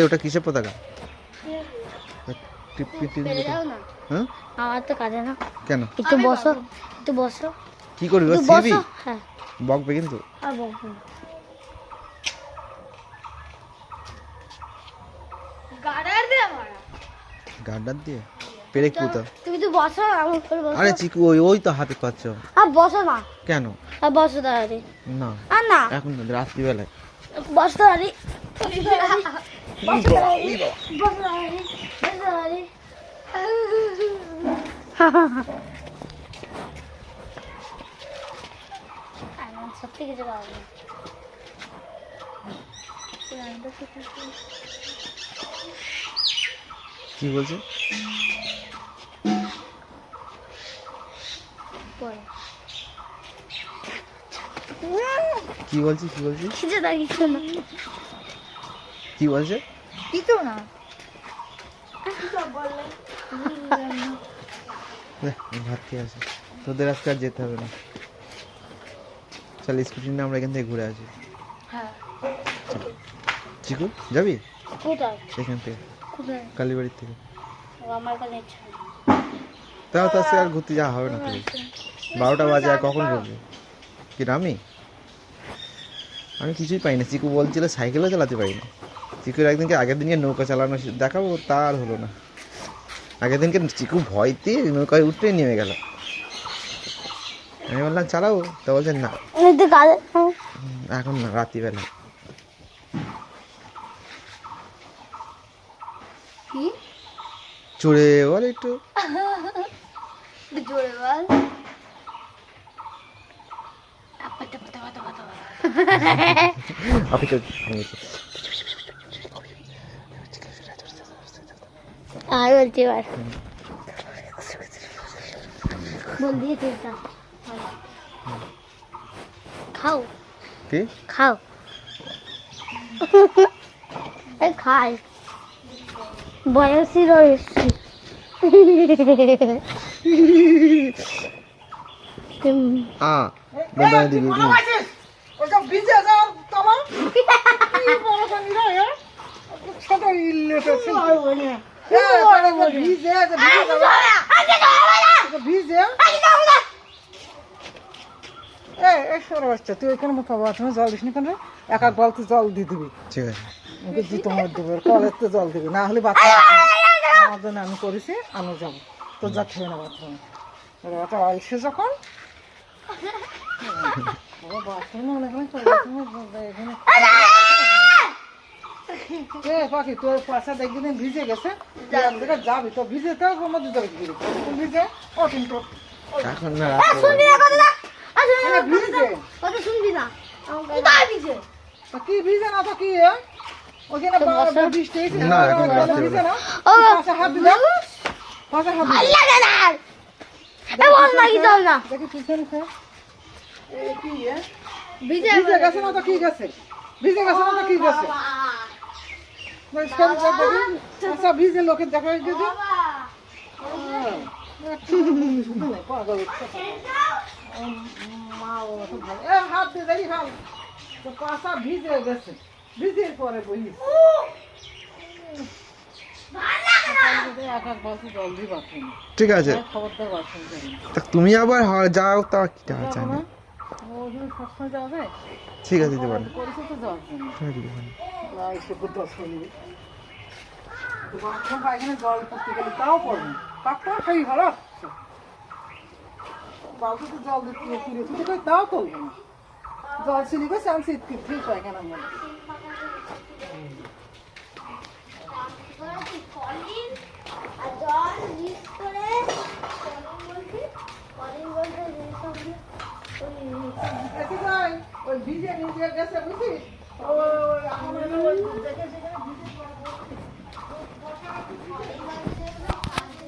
ওটা কিসের পতাকা? হ্যাঁ আমার তো কাজে না। কেন? একটু বসো, একটু বসো। কি করবি? বসো। হ্যাঁ বকবে কিন্তু। আর বকবো না। গার্ডার দিয়ে পেরেক পুঁতা। তুমি তো বসো আমার উপরে বসো। আরে চিকু ওই তো হাতে পাচ্ছ। আর বসো না। কেন? আর বসো তাড়াতাড়ি। না আর না এখন না, রাত্রিবেলায়। বসো তাড়াতাড়ি। বসো তাড়াতাড়ি। বসো তাড়াতাড়ি। বসো তাড়াতাড়ি। সত্যি কিছু পাবো না। কি বলছে? কি বলছি? কি বলছি? কিছু না, কিছু না। কি বলছে? কিছু না। ভাত খেয়ে আসে। তোদের আজকে আর যেতে হবে না। চল স্কুটি নিয়ে আমরা এখান থেকে ঘুরে আসি। হ্যাঁ। চিকু যাবি? কোথায়? এখান থেকে কোথায়? কালীবাড়ির থেকে। আমার কাছে ইচ্ছা নেই। তাও তো আজকে আর ঘুরতে যাওয়া হবে না। তো 12টা বাজে, আর কখন ঘুরবে? কি নামি? আমি কিছুই পাই না। চিকু বলছিল সাইকেলও চালাতে পারি না। চিকুর একদিনকে আগের দিনকে নৌকা চালানো দেখাবো, তার হলো না। আগের দিনকে চিকু ভয়তে নৌকায় উঠতে নেমে গেল। আমি বললাম চালাবো, তা বলছেন না এখন না, রাত্রিবেলা। চড়ে বল একটু জোরে বল। আর বলছি এবার বল দিয়ে চিন্তা খাও। কি খাও? খাই বয়সী রয়েছি। তুই ওইখানে মুখ বাথরুমে জল দিস নি কেন? এক এক বালতি জল দিয়ে দিবি। ঠিক আছে, ওকে জুতো মার দেবে, কলের তো জল দিবি, না হলে বাথরুম আমার জন্য আমি করেছি, আমি যাবো, তোর যাচ্ছে হবে না বাথরুমে। ওটা আইসে যখন বাথরুমে পাখি তোর পাশা দেখবি ভিজে গেছে, এক জায়গায় যাবি তো ভিজে, তো মধ্যে যাবে ভিজে ও কিন্তু শুনবি না কি ভিজে না তো কি ওখানে বৃষ্টি ভিজে না হাত দিলে দেখি পিছনে কি ভিজে গেছে না তো কি গেছে, ভিজে গেছে না তো কি গেছে, ভিজে লোকের দেখা গেছে। হাত দিয়ে দেখি খাল তো পাশা ভিজে গেছে, ভিজের পরে বই ঠিক আছে। তুমি আবার যাও, তা কি ঠিক আছে, দিতে পারেন। জল পড়তে গেলে তাও পড়বে, কাকটা খাই ভালো বালতিতে জল দিতে তাও করবে না, জল ছিলি গেছে আমি ঠিক পায়খানার মধ্যে। ওই ভিজে নিজে গেছে বুঝিস, ওই